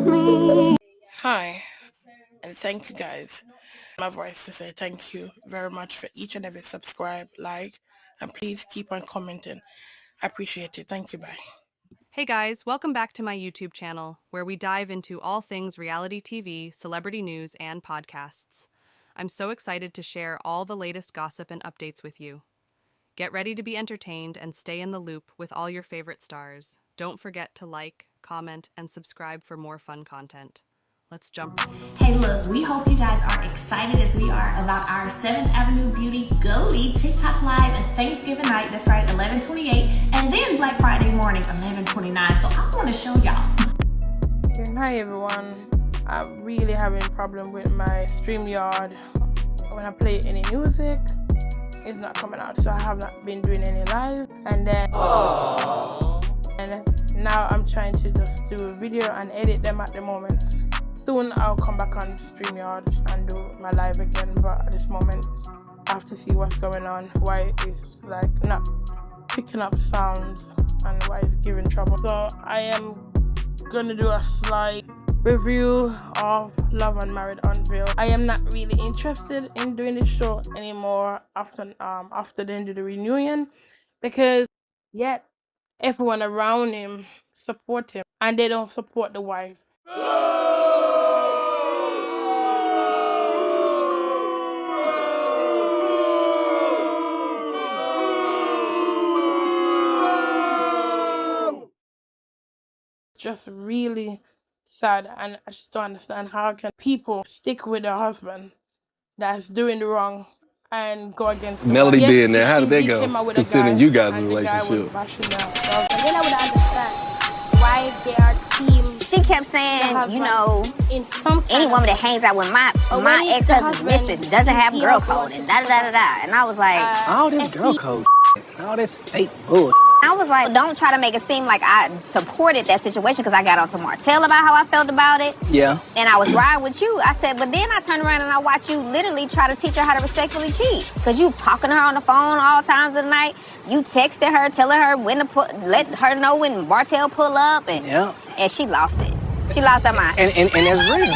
me. Hi, and thank you guys. My voice to say thank you very much for each and every subscribe, like, and please keep on commenting. I appreciate it. Thank you. Bye. Hey guys, welcome back to my YouTube channel, where we dive into all things reality TV, celebrity news, and podcasts. I'm so excited to share all the latest gossip and updates with you. Get ready to be entertained and stay in the loop with all your favorite stars. Don't forget to like, comment, and subscribe for more fun content. Let's jump. Hey look, we hope you guys are excited as we are about our 7th Avenue Beauty Gully TikTok Live at Thanksgiving night, that's right, 11/28, and then Black Friday morning, 11/29. So I want to show y'all. Hi everyone, I'm really having a problem with my StreamYard. When I play any music, it's not coming out, so I have not been doing any live. And then now I'm trying to just do a video and edit them at the moment. Soon I'll come back on StreamYard and do my live again, but at this moment I have to see what's going on, why it's like not picking up sounds and why it's giving trouble. So I am gonna do a slight review of Love and Married Huntsville. I am not really interested in doing this show anymore after the end of the reunion, because yet everyone around him support him and they don't support the wife. Just really sad, and I just don't understand how can people stick with a husband that's doing the wrong and go against the Melody wife. being there, how did She they go? came out with Considering a guy, you guys' and the guy was relationship. bashing their stuff. And then I would understand why they are team. She kept saying, you know, in some any woman that hangs out with my ex-husband's mistress doesn't have girl code and da-da-da-da-da. And I was like, All this girl code all this fake bull. I was like, don't try to make it seem like I supported that situation, because I got onto Martel about how I felt about it. Yeah. And I was riding with you. I said, but then I turned around and I watched you literally try to teach her how to respectfully cheat. Because you talking to her on the phone all times of the night. You texting her, telling her when to let her know when Martel pull up. And, Yeah. and she lost it. She lost her mind. And that's real.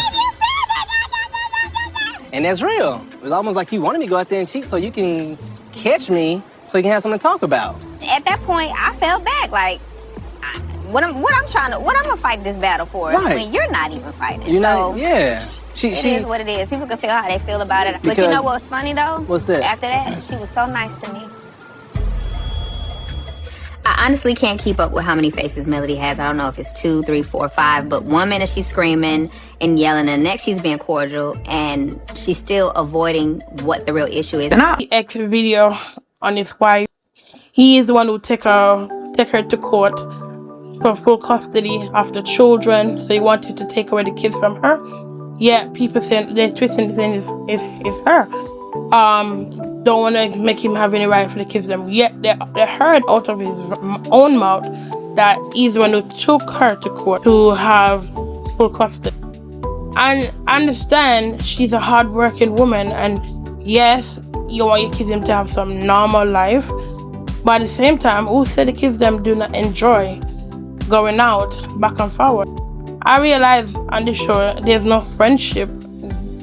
And that's real. It was almost like you wanted me to go out there and cheat so you can catch me, so you can have something to talk about. At that point, I fell back. Like, what I'm gonna fight this battle for when you're not even fighting? You're not, yeah. It is what it is. People can feel how they feel about it. But you know what's funny though? What's that? After that, she was so nice to me. I honestly can't keep up with how many faces Melody has. I don't know if it's 2, 3, 4, 5, but one minute she's screaming and yelling, and the next she's being cordial, and she's still avoiding what the real issue is. The ex video on his wife, he is the one who take her to court for full custody of the children. So he wanted to take away the kids from her. Yeah, people saying they're twisting this is her. Don't want to make him have any right for the kids. Them yet they heard out of his own mouth that he's the one who took her to court to have full custody. And understand she's a hard-working woman, and yes, you want your kids them to have some normal life, but at the same time, who said the kids them do not enjoy going out back and forward? I realize on the show there's no friendship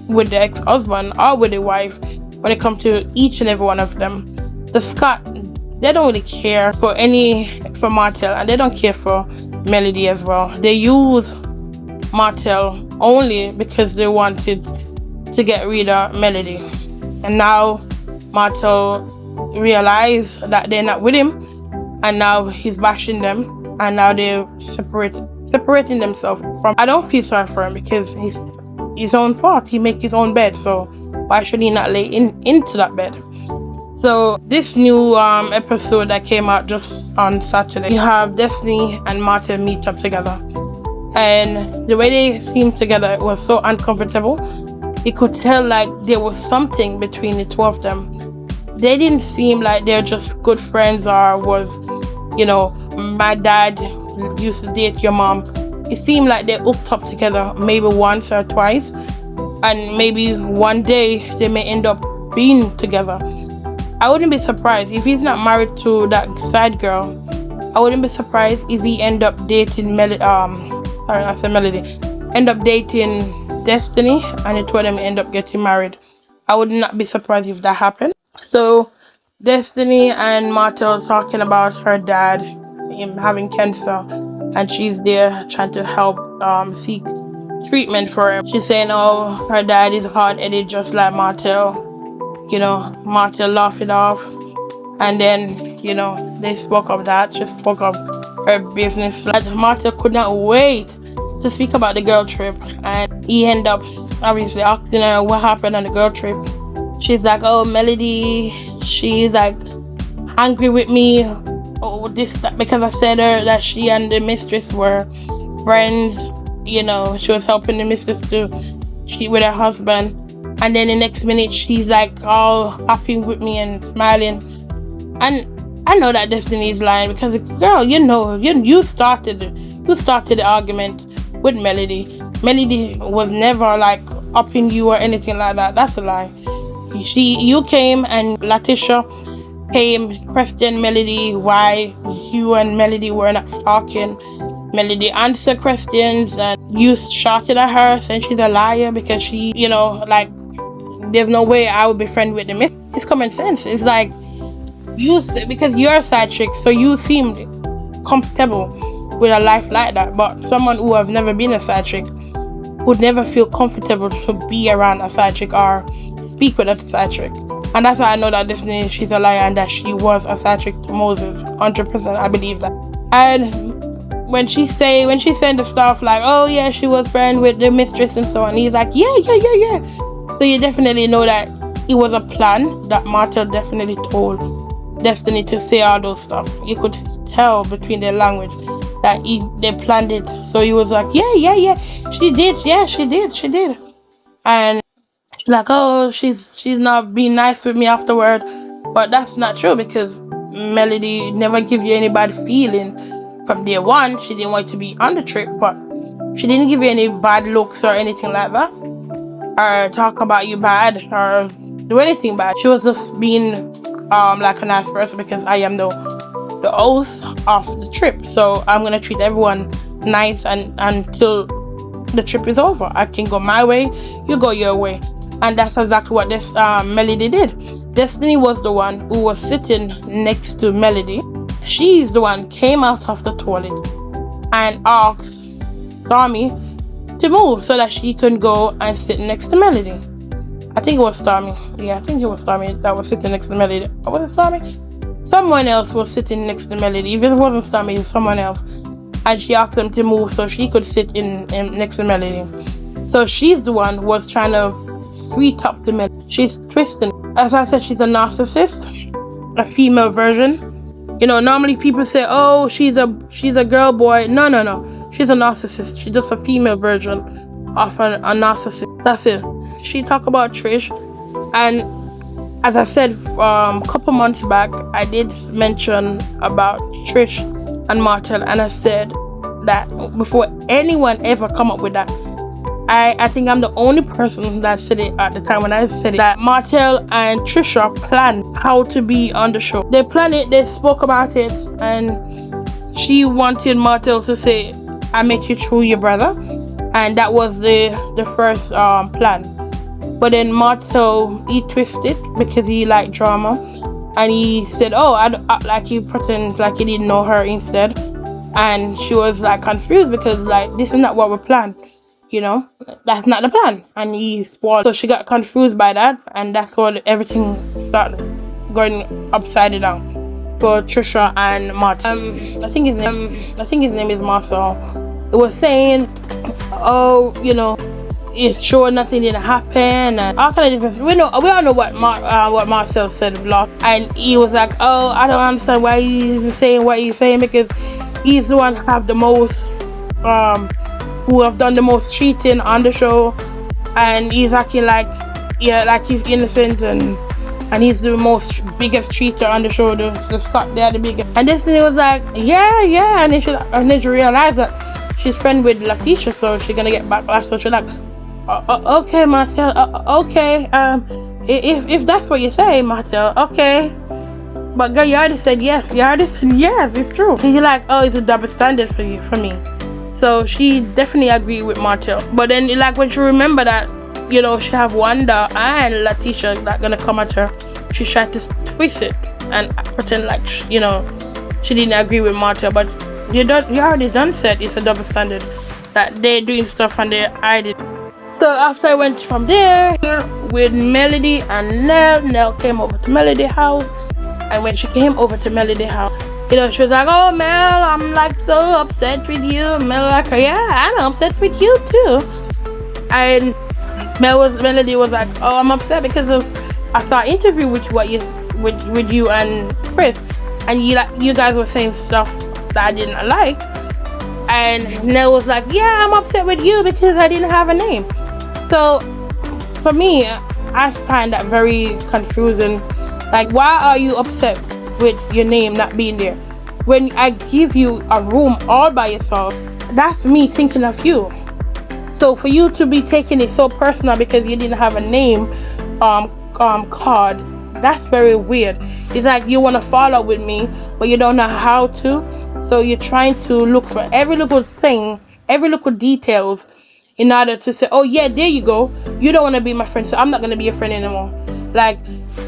with the ex-husband or with the wife when it comes to each and every one of them. The Scott, they don't really care for Martel, and they don't care for Melody as well. They use Martel only because they wanted to get rid of Melody. And now Martel realized that they're not with him, and now he's bashing them, and now they're separating themselves from. I don't feel sorry for him because it's his own fault. He make his own bed, so why should he not lay into that bed? So this new episode that came out just on Saturday, you have Destiny and Martel meet up together, and the way they seemed together was so uncomfortable. You could tell like there was something between the two of them. They didn't seem like they're just good friends or was, you know, my dad used to date your mom. It seemed like they hooked up together maybe once or twice, and maybe one day they may end up being together. I wouldn't be surprised if he's not married to that side girl. I wouldn't be surprised if he end up dating Melody. end up dating Destiny, and the two of them end up getting married. I would not be surprised if that happened. So Destiny and Martel talking about her dad, him having cancer, and she's there trying to help seek treatment for him. She's saying, oh, her dad is hard-headed just like Martel. Martel laughed it off. And then, they spoke of that. She spoke of her business. Martel could not wait to speak about the girl trip. And he ended up obviously asking her what happened on the girl trip. She's like, oh, Melody, she's like angry with me. Oh, that because I said her that she and the mistress were friends. She was helping the mistress to cheat with her husband. And then the next minute, she's like all happy with me and smiling. And I know that Destiny is lying because, girl, you started the argument with Melody. Melody was never like upping you or anything like that. That's a lie. You came and Letitia came questioned Melody why you and Melody were not talking. Melody answered questions and you shouted at her saying she's a liar because she, like, there's no way I would be friends with them. It's common sense. It's like, because you're a side chick, so you seemed comfortable with a life like that. But someone who has never been a side chick would never feel comfortable to be around a side chick or speak with a side chick. And that's why I know that Destiny, she's a liar and that she was a side chick to Moses. 100%, I believe that. And when she saying the stuff like, oh yeah, she was friend with the mistress and so on, he's like, yeah. So you definitely know that it was a plan that Martel definitely told Destiny to say all those stuff. You could tell between their language that they planned it. So he was like, yeah, she did. And she's like, oh, she's not being nice with me afterward. But that's not true because Melody never give you any bad feeling from day one. She didn't want to be on the trip, but she didn't give you any bad looks or anything like that, or talk about you bad or do anything bad. She was just being like a nice person because I am the host of the trip, so I'm gonna treat everyone nice and until the trip is over. I can go my way, you go your way. And that's exactly what this Melody did. Destiny was the one who was sitting next to Melody. She's the one came out of the toilet and asked Stormy to move so that she could go and sit next to Melody. I think it was Stormy. Yeah, I think it was Stormy that was sitting next to Melody. Was it Stormy? Someone else was sitting next to Melody. If it wasn't Stormy, it was someone else. And she asked them to move so she could sit in next to Melody. So she's the one who was trying to sweet up the Melody. She's twisting. As I said, she's a narcissist, a female version. Normally people say, oh, she's a girl boy. No. She's a narcissist. She's just a female version of a narcissist. That's it. She talked about Trish, and as I said a couple months back, I did mention about Trish and Martel, and I said that before anyone ever come up with that, I think I'm the only person that said it at the time when I said it, that Martel and Trisha planned how to be on the show. They planned it, they spoke about it, and she wanted Martel to say, I met you through your brother, and that was the first plan. But then Martel, he twisted because he liked drama, and he said, oh, like he pretended like he didn't know her instead, and she was like confused because like this is not what we planned. That's not the plan. And he spoiled. So she got confused by that, and that's when everything started going upside down for Trisha and Martel. I think his name is Marcel. It was saying, oh, it's sure nothing didn't happen, and all kind of different. We all know what Marcel said last, and he was like, oh, I don't understand why he's saying what he's saying because he's the one who have the most who have done the most cheating on the show, and he's acting like he's innocent and he's the biggest cheater on the show. The Scott, they're the biggest. And Destiny was like, yeah, and then she realized that she's friends with Letitia, so she's gonna get backlash. So she's like, okay, Martel, okay, if that's what you say, Martel, okay. But girl, you already said yes. It's true. And you're like, oh, it's a double standard for me. So So she definitely agreed with Martel. But then like when she remember that, you know, she have Wanda and Letitia that gonna come at her, she tried to twist it and pretend like you know, she didn't agree with Martel. But you already done said it's a double standard, that they're doing stuff and they're hiding. So after I went from there with Melody and Nell came over to Melody house. And when she came over to Melody house, you know, she was like, oh Mel, I'm like so upset with you. Mel like, yeah, I'm upset with you too. And Melody was like, oh, I'm upset because I saw an interview with you and Chris, and you guys were saying stuff that I didn't like. And Nell was like, yeah, I'm upset with you because I didn't have a name. So for me, I find that very confusing. Like, why are you upset with your name not being there? When I give you a room all by yourself, that's me thinking of you. So for you to be taking it so personal because you didn't have a name card, that's very weird. It's like you want to follow with me, but you don't know how to. So you're trying to look for every little thing, every little details, in order to say, oh yeah, there you go. You don't want to be my friend, so I'm not going to be your friend anymore. Like,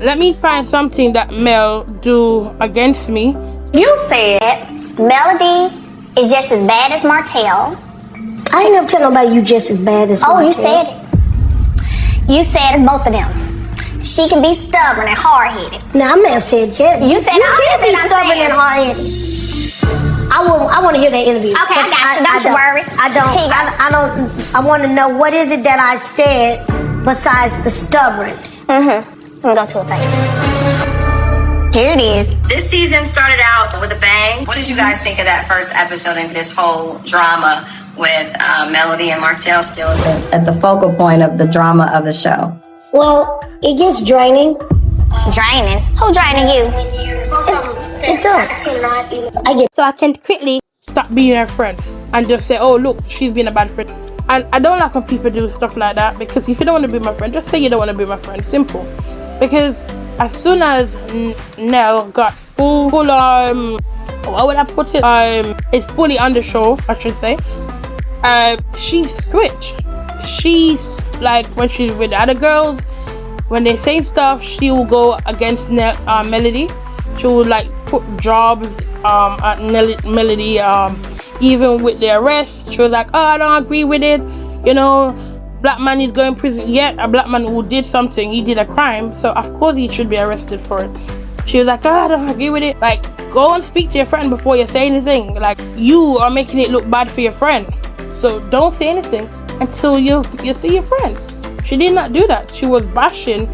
let me find something that Mel do against me. You said Melody is just as bad as Martel. I ain't never tell nobody you just as bad as Martel. Oh, you said it. You said it's both of them. She can be stubborn and hard-headed. Now, I may have said yes. You said you can be stubborn and hard-headed. I want to hear that interview. Okay, I got you. Don't you worry. I want to know what is it that I said besides the stubborn. I'm gonna go to a face. Here it is. This season started out with a bang. What did you guys think of that first episode and this whole drama with Melody and Martel still at the focal point of the drama of the show? Well, it gets draining. Draining? Who draining you? It does. So I can quickly stop being her friend and just say, oh look, she's been a bad friend. And I don't like when people do stuff like that, because if you don't want to be my friend, just say you don't want to be my friend. Simple. Because as soon as Nell got full what would I put it? It's fully on the show, I should say. She switched. She's like, when she's with the other girls, when they say stuff, she will go against Melody. She will like put jobs at Melody. Even with the arrest, she was like, oh, I don't agree with it. You know, black man is going to prison. Yet a black man who did something, he did a crime, so of course he should be arrested for it. She was like, oh, I don't agree with it. Like, go and speak to your friend before you say anything. Like, you are making it look bad for your friend. So don't say anything until you see your friend. She did not do that. She was bashing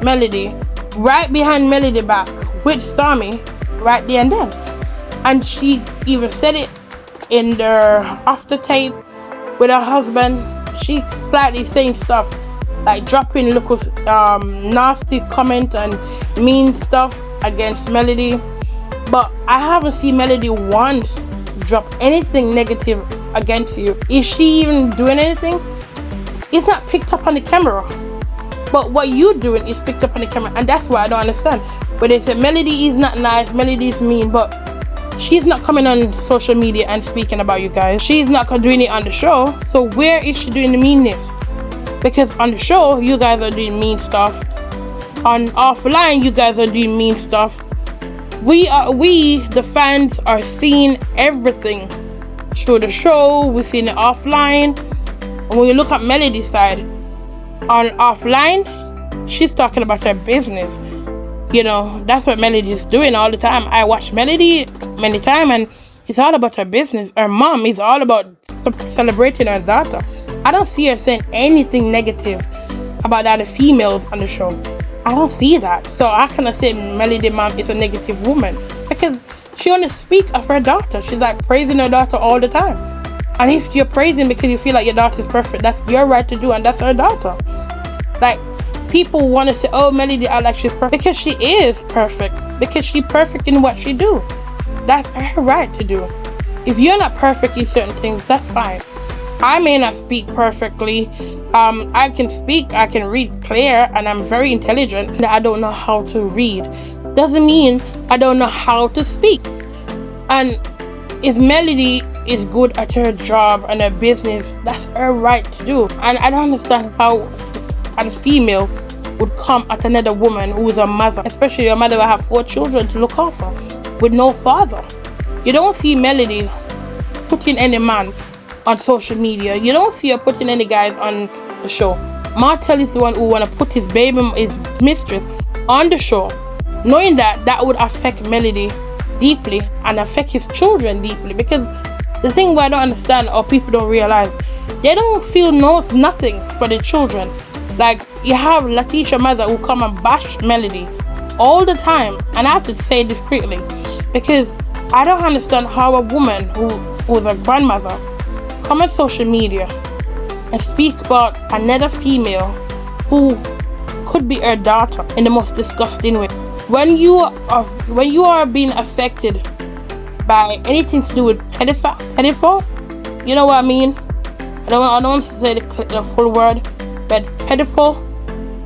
Melody right behind Melody back with Stormy right there and then. And she even said it in the after tape with her husband. She slightly saying stuff like dropping little nasty comment and mean stuff against Melody, but I haven't seen Melody once drop anything negative against you. Is she even doing anything? It's not picked up on the camera, but what you doing is picked up on the camera, and that's what I don't understand. Where they say Melody is not nice, Melody is mean, but she's not coming on social media and speaking about you guys. She's not doing it on the show. So where is she doing the meanness? Because on the show, you guys are doing mean stuff. On offline, you guys are doing mean stuff. We, the fans, are seeing everything through the show. We're seeing it offline. And when you look at Melody's side, on offline, she's talking about her business. You know, that's what Melody is doing all the time. I watch Melody many times, and it's all about her business. Her mom is all about celebrating her daughter. I don't see her saying anything negative about the other females on the show. I don't see that. So I cannot say Melody mom is a negative woman, because she only speaks of her daughter. She's like praising her daughter all the time. And if you're praising because you feel like your daughter is perfect, that's your right to do, and that's her daughter. Like, people want to say, oh, Melody, I like she's perfect, because she is perfect, because she's perfect in what she do. That's her right to do. If you're not perfect in certain things, that's fine. I may not speak perfectly. I can speak, I can read clear, and I'm very intelligent. I don't know how to read. Doesn't mean I don't know how to speak. And if Melody is good at her job and her business, that's her right to do. And I don't understand how a female would come at another woman who is a mother, especially a mother who have 4 children to look after with no father. You don't see Melody putting any man on social media. You don't see her putting any guys on the show. Martel is the one who want to put his mistress on the show, knowing that that would affect Melody deeply and affect his children deeply. Because the thing where I don't understand, or people don't realize, they don't feel nothing for the children. Like, you have Letitia mother who come and bash Melody all the time, and I have to say discreetly, because I don't understand how a woman who's a grandmother come on social media and speak about another female who could be her daughter in the most disgusting way. When you are being affected by anything to do with pedophile, you know what I mean? I don't want to say the full word, but pedophile,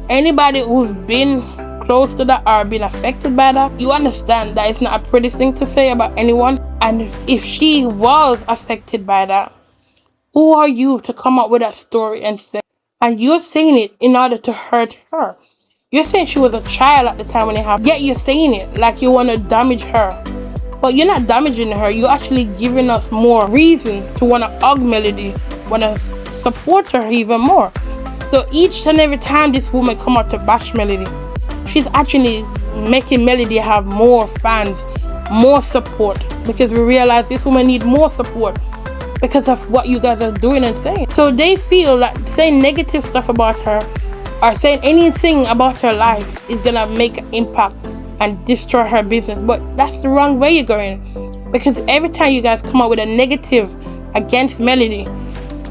anybody who's been close to that or been affected by that, you understand that it's not a pretty thing to say about anyone. And if she was affected by that, who are you to come up with that story and say? And you're saying it in order to hurt her. You're saying she was a child at the time when it happened, yet you're saying it like you want to damage her. But you're not damaging her, you're actually giving us more reason to want to hug Melody, want to support her even more. So each and every time this woman come out to bash Melody, she's actually making Melody have more fans, more support, because we realize this woman needs more support because of what you guys are doing and saying. So they feel like saying negative stuff about her or saying anything about her life is gonna make an impact and destroy her business. But that's the wrong way you're going, because every time you guys come up with a negative against Melody,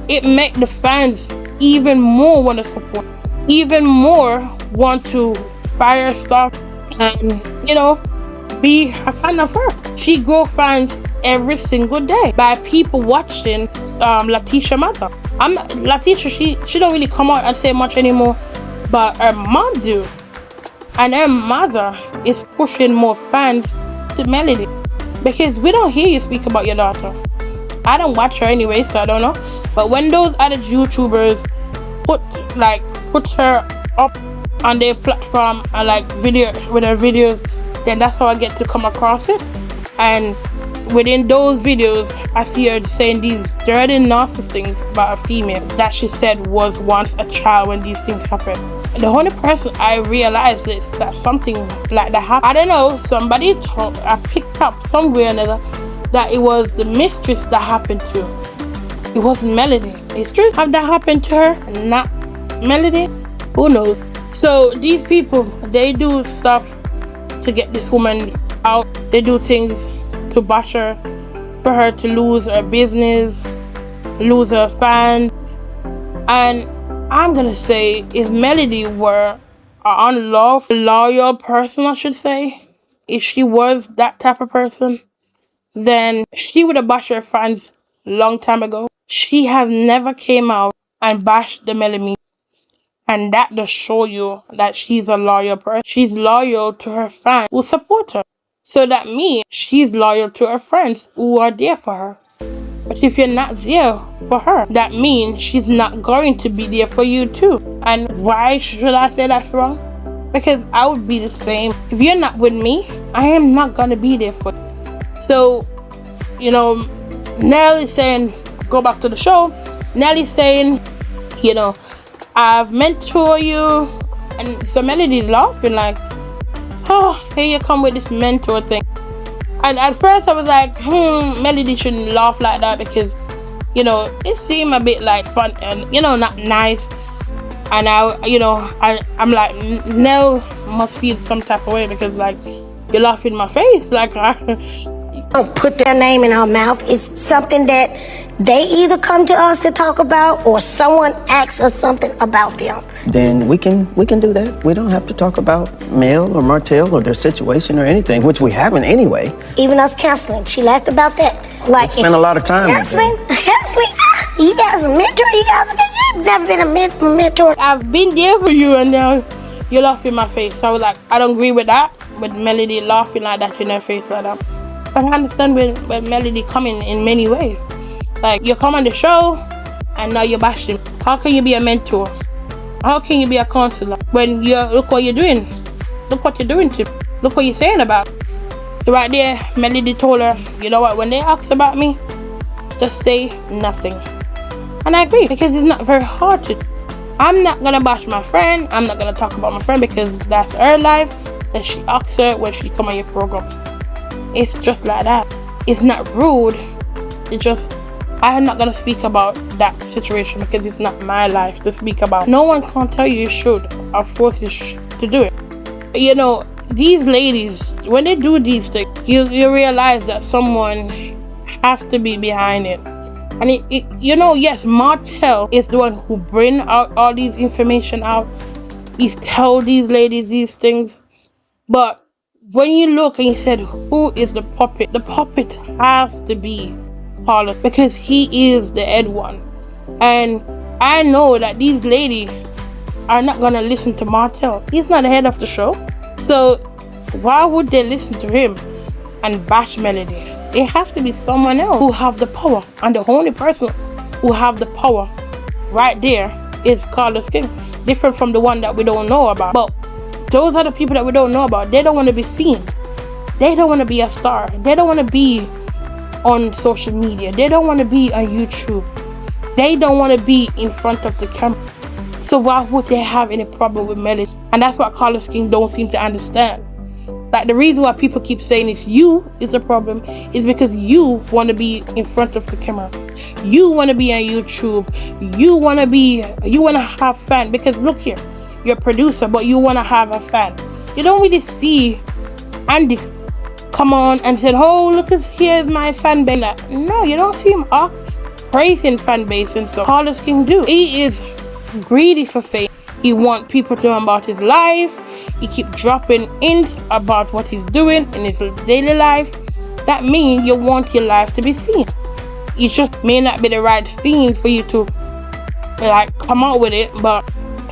it makes the fans even more want to support, even more want to fire stuff and, you know, be a fan of her. She grow fans every single day by people watching Letitia mother. Letitia, she don't really come out and say much anymore, but her mom do. And her mother is pushing more fans to Melody, because we don't hear you speak about your daughter. I don't watch her anyway, so I don't know. But when those other YouTubers put her up on their platform and like video with her videos, then that's how I get to come across it. And within those videos, I see her saying these dirty, nasty things about a female that she said was once a child when these things happened. And the only person I realized is that something like that happened. I don't know, somebody told, I picked up somewhere or another that it was the mistress that happened to. It wasn't Melody. Mistress, have that happened to her, not Melody? Who knows? So these people, they do stuff to get this woman out. They do things to bash her, for her to lose her business, lose her fans. And I'm gonna say, if Melody were an unlawful, loyal person, I should say, if she was that type of person, then she would have bashed her fans long time ago. She has never came out and bashed the Melo-meters. And that does show you that she's a loyal person. She's loyal to her fans who support her. So that means she's loyal to her friends who are there for her. But if you're not there for her, that means she's not going to be there for you too. And why should I say that's wrong? Because I would be the same. If you're not with me, I am not going to be there for you. So, you know, Nell is saying, go back to the show. Nelly's saying, you know, I've mentored you. And so Melody's laughing like, oh, here you come with this mentor thing. And at first I was like, Melody shouldn't laugh like that, because, you know, it seemed a bit like fun and, you know, not nice. And I'm like, Nell must feel some type of way, because like, you're laughing in my face. Like, don't put their name in our mouth. It's something that they either come to us to talk about, or someone asks us something about them. Then we can do that. We don't have to talk about Mel or Martel or their situation or anything, which we haven't anyway. Even us counseling, she laughed about that. Like, spent a lot of time counseling. You guys a mentor. You've never been a mentor. I've been there for you, and now you're laughing in my face. So I was like, I don't agree with that. With Melody laughing like that in her face like that. But I understand when Melody coming in many ways. Like, you come on the show and now you're bashing. How can you be a mentor? How can you be a counselor when look what you're doing? Look what you're doing to me. Look what you're saying about me. So right there, Melody told her, you know what, when they ask about me, just say nothing. And I agree, because it's not very hard to do. I'm not gonna bash my friend. I'm not gonna talk about my friend because that's her life. That she asks her when she come on your program. It's just like that. It's not rude. It's just, I'm not gonna speak about that situation because it's not my life to speak about. No one can tell you should or force you to do it. You know, these ladies, when they do these things, you realize that someone has to be behind it. And you know, yes, Martel is the one who bring out all these information out. He's tell these ladies these things. But when you look and you said, who is the puppet? The puppet has to be Carlos, because he is the head one. And I know that these ladies are not gonna listen to Martel. He's not the head of the show. So why would they listen to him and bash Melody? It has to be someone else who have the power. And the only person who have the power right there is Carlos King. Different from the one that we don't know about. But those are the people that we don't know about. They don't want to be seen. They don't want to be a star. They don't want to be on social media. They don't want to be on YouTube. They don't want to be in front of the camera. So why would they have any problem with Melody? And that's what Carlos King don't seem to understand. Like, the reason why people keep saying it's you is a problem is because you want to be in front of the camera. You want to be on YouTube. You want to have fun. Because look here, you're a producer, but you want to have a fan. You don't really see Andy come on and said, oh, look, here's my fan base. No, you don't see him praising fan base and so Carlos King do. He is greedy for fame. He want people to know about his life. He keep dropping hints about what he's doing in his daily life. That means you want your life to be seen. It just may not be the right thing for you to like come out with it, but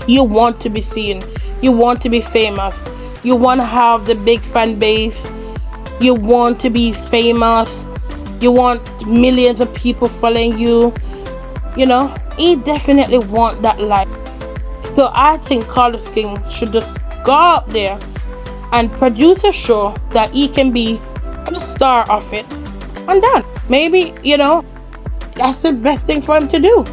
you want to be seen. You want to be famous. You want to have the big fan base. You want to be famous. You want millions of people following you. You know, he definitely want that life. So I think Carlos King should just go out there and produce a show that he can be the star of it and done. Maybe, you know, that's the best thing for him to do,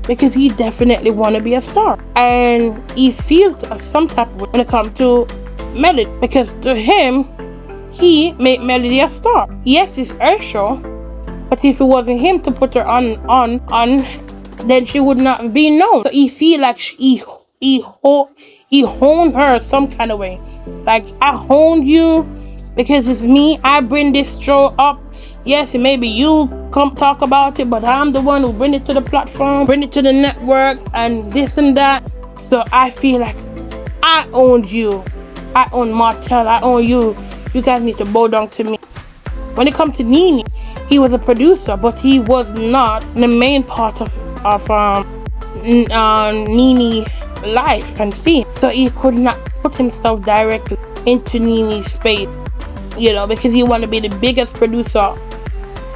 because he definitely want to be a star and he feels some type of way when it comes to Melody, because to him, he made Melody a star. Yes, it's her show, but if it wasn't him to put her on, then she would not be known. So he feel like he honed her some kind of way. Like, I honed you because it's me. I bring this show up. Yes, maybe you come talk about it, but I'm the one who bring it to the platform, bring it to the network, and this and that. So I feel like I owned you. I own Martel. I own you. You guys need to bow down to me. When it comes to Nene, he was a producer, but he was not the main part of Nene life and scene. So he could not put himself directly into Nene's space, you know, because he want to be the biggest producer.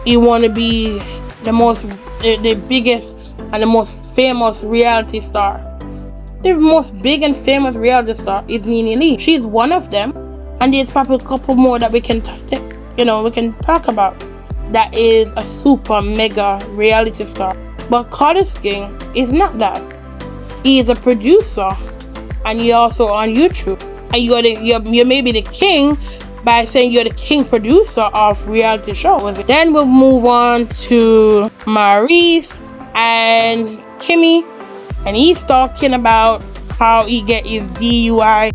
He want to be the biggest and the most famous reality star. The most big and famous reality star is Nene Lee. She's one of them, and there's probably a couple more that we can talk about. That is a super mega reality star. But Carlos King is not that. He is a producer, and you're also on YouTube, and you're maybe the king by saying you're the king producer of reality shows. Then we'll move on to Maurice and Kimmy, and he's talking about how he get his DUI.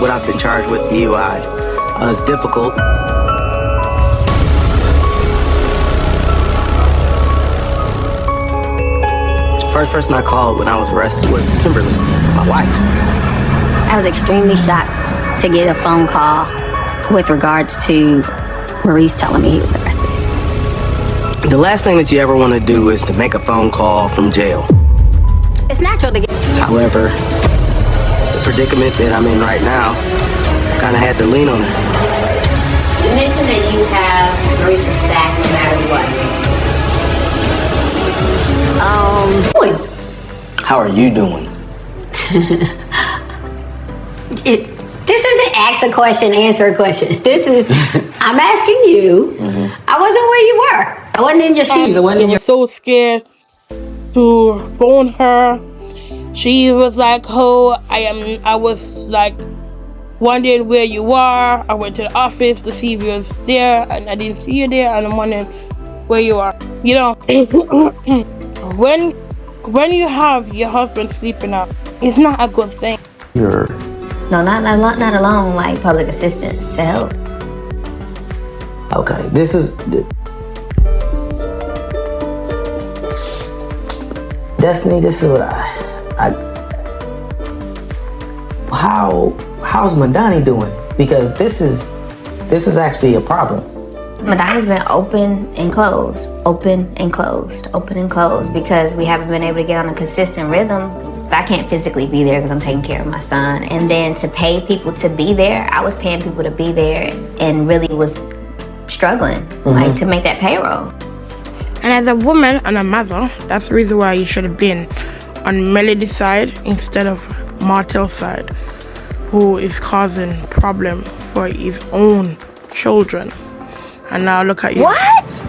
What I've been charged with, DUI, is difficult. First person I called when I was arrested was Kimberly, my wife. I was extremely shocked to get a phone call with regards to Maurice telling me he was arrested. The last thing that you ever want to do is to make a phone call from jail. It's natural to get... However, the predicament that I'm in right now, I kind of had to lean on it. mentioned that you have Maurice's back no matter what. How are you doing? This isn't ask a question, answer a question. This is, I'm asking you. I wasn't where you were. I wasn't in your shoes. I wasn't in your... So scared to phone her. She was like, oh, I was like wondering where you are. I went to the office to see if you was there, and I didn't see you there, and I'm wondering where you are. You know, when you have your husband sleeping out, it's not a good thing. No, not alone, like public assistance to help. Okay, this is... Destiny, this is what how's Madani doing? Because this is actually a problem. Madani's been open and closed, open and closed, open and closed, because we haven't been able to get on a consistent rhythm. I can't physically be there because I'm taking care of my son. And then to pay people to be there, I was paying people to be there and really was struggling, like, to make that payroll. And as a woman and a mother, that's the reason why you should have been on Melody's side instead of Martel's side, who is causing problem for his own children. And now look at you. What?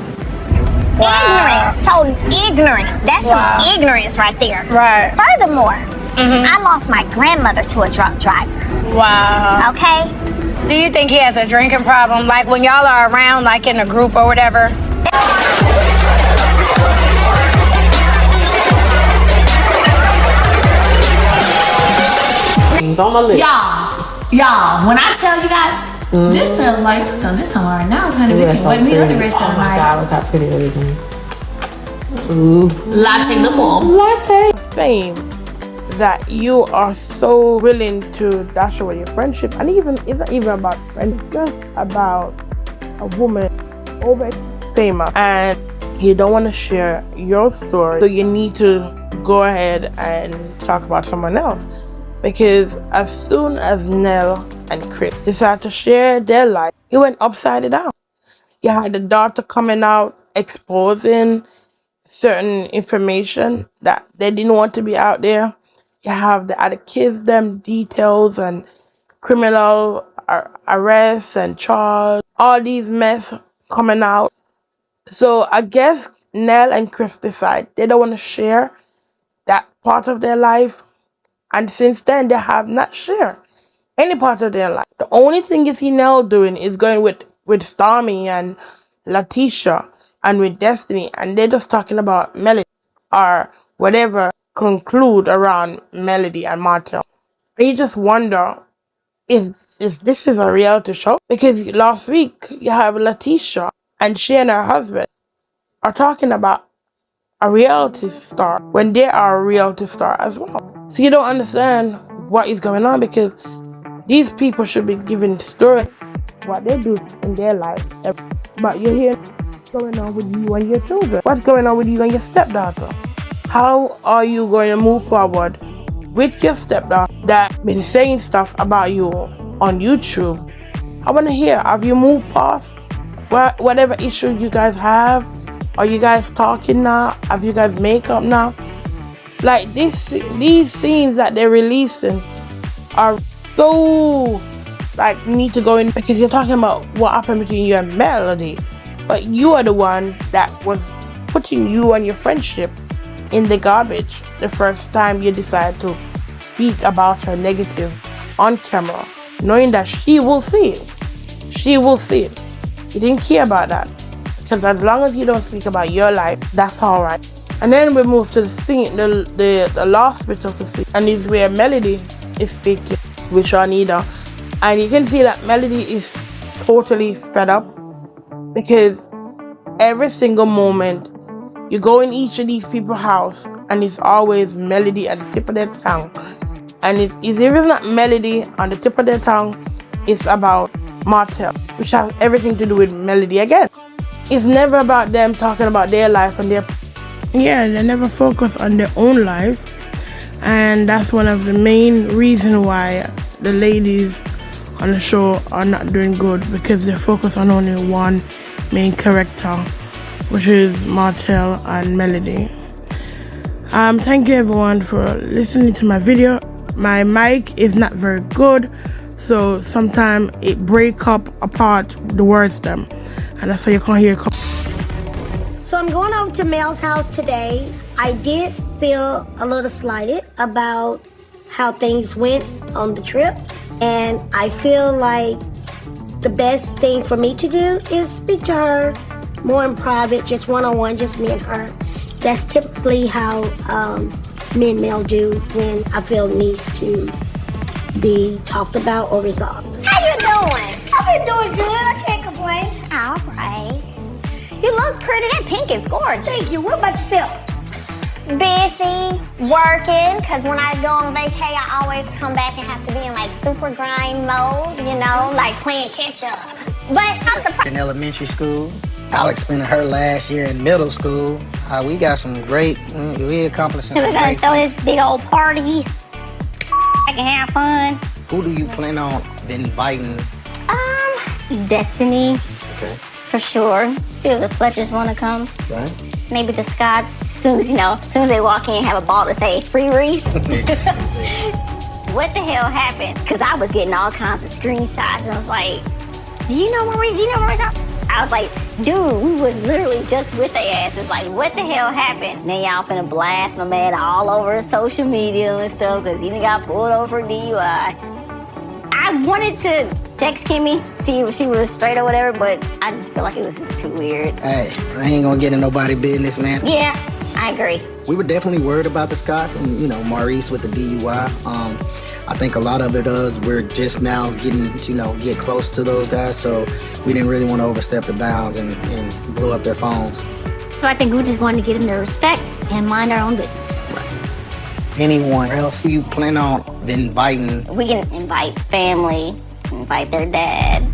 Ignorant. So ignorant. That's some ignorance right there. Right. Furthermore, I lost my grandmother to a drunk driver. Wow. Okay? Do you think he has a drinking problem? Like when y'all are around, like in a group or whatever? On my list. Y'all, when I tell you guys, this feels like this one right now. Kind of making wake me up the rest of the night. Oh my God, look how pretty that is. Latte the ball. Latte. Fame that you are so willing to dash away your friendship, and even it's not even about friendship, just about a woman over famous, and you don't want to share your story, so you need to go ahead and talk about someone else. Because as soon as Nell and Chris decided to share their life, it went upside down. You had the daughter coming out exposing certain information that they didn't want to be out there. You have the other kids, them details and criminal arrests and charge, all these mess coming out. So I guess Nell and Chris decide they don't want to share that part of their life. And since then, they have not shared any part of their life. The only thing you see Nell doing is going with Stormy and Letitia and with Destiny. And they're just talking about Melody or whatever conclude around Melody and Martel. And you just wonder, is this a reality show? Because last week, you have Letitia and she and her husband are talking about a reality star when they are a reality star as well. So you don't understand what is going on, because these people should be given story what they do in their life. But you hear what's going on with you and your children. What's going on with you and your stepdaughter? How are you going to move forward with your stepdaughter that been saying stuff about you on YouTube? I want to hear, have you moved past whatever issue you guys have? Are you guys talking now? Have you guys make up now? Like these scenes that they're releasing are so like need to go in, because you're talking about what happened between you and Melody, but you are the one that was putting you and your friendship in the garbage the first time you decide to speak about her negative on camera, knowing that she will see it. She will see it. You didn't care about that. Because as long as you don't speak about your life, that's all right. And then we move to the scene, the last bit of the scene, and is where Melody is speaking with Shanida. And you can see that Melody is totally fed up, because every single moment you go in each of these people's house and it's always Melody at the tip of their tongue. And if it's not Melody on the tip of their tongue, it's about Martel, which has everything to do with Melody again. It's never about them talking about their life and their... Yeah, they never focus on their own life. And that's one of the main reasons why the ladies on the show are not doing good because they focus on only one main character, which is Martel and Melody. Thank you everyone for listening to my video. My mic is not very good, so sometimes it break up apart the words them, and that's why you can't hear. So I'm going over to Mel's house today. I did feel a little slighted about how things went on the trip, and I feel like the best thing for me to do is speak to her more in private, just one-on-one, just me and her. That's typically how me and Mel do when I feel needs to be talked about or resolved. How you doing? I've been doing good. I can't complain. All right. You look pretty. That pink is gorgeous. Thank you. What about yourself? Busy, working, because when I go on vacay, I always come back and have to be in like super grind mode, you know, like playing catch up. But I'm surprised. In elementary school, Alex spent her last year in middle school. We got some great, we accomplished some We're gonna great throw things. this big old party. I can have fun. Who do you plan on inviting? Destiny, Okay. for sure. See if the Fletchers want to come. Right. Maybe the Scotts. As soon as they walk in, have a ball to say, "Free Reese." What the hell happened? Because I was getting all kinds of screenshots, and I was like, "Do you know Maurice? Do you know Maurice?" I was like, "Dude, we was literally just with their asses. Like, what the hell happened?" Then y'all finna blast my man all over social media and stuff because he done got pulled over for DUI. I wanted to text Kimmy, see if she was straight or whatever, but I just feel like it was just too weird. Hey, I ain't gonna get in nobody's business, man. Yeah, I agree. We were definitely worried about the Scots and, Maurice with the DUI. I think a lot of it is we're just now getting to, get close to those guys, so we didn't really want to overstep the bounds and blow up their phones. So I think we just wanted to get them their respect and mind our own business. Anyone else who you plan on inviting? We can invite family, invite their dad.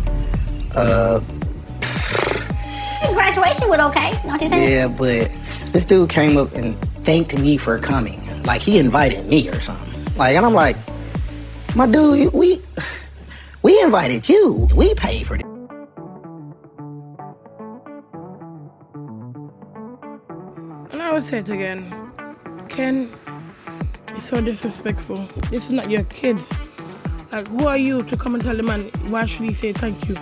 Graduation went okay, don't you think? Yeah, but this dude came up and thanked me for coming. Like he invited me or something. And I'm like, my dude, we invited you. We paid for it. And I would say it again, Ken, it's so disrespectful. This is not your kids. Like, who are you to come and tell the man, why should he say thank you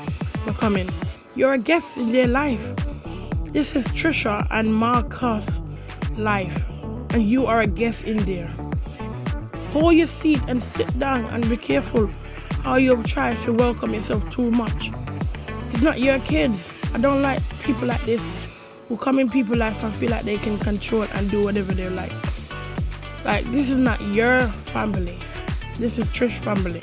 for coming? You're a guest in their life. This is Trisha and Marcus' life, and you are a guest in there. Hold your seat and sit down and be careful how you try to welcome yourself too much. It's not your kids. I don't like people like this who come in people's life and feel like they can control and do whatever they like. Like, this is not your family. This is Trish's family.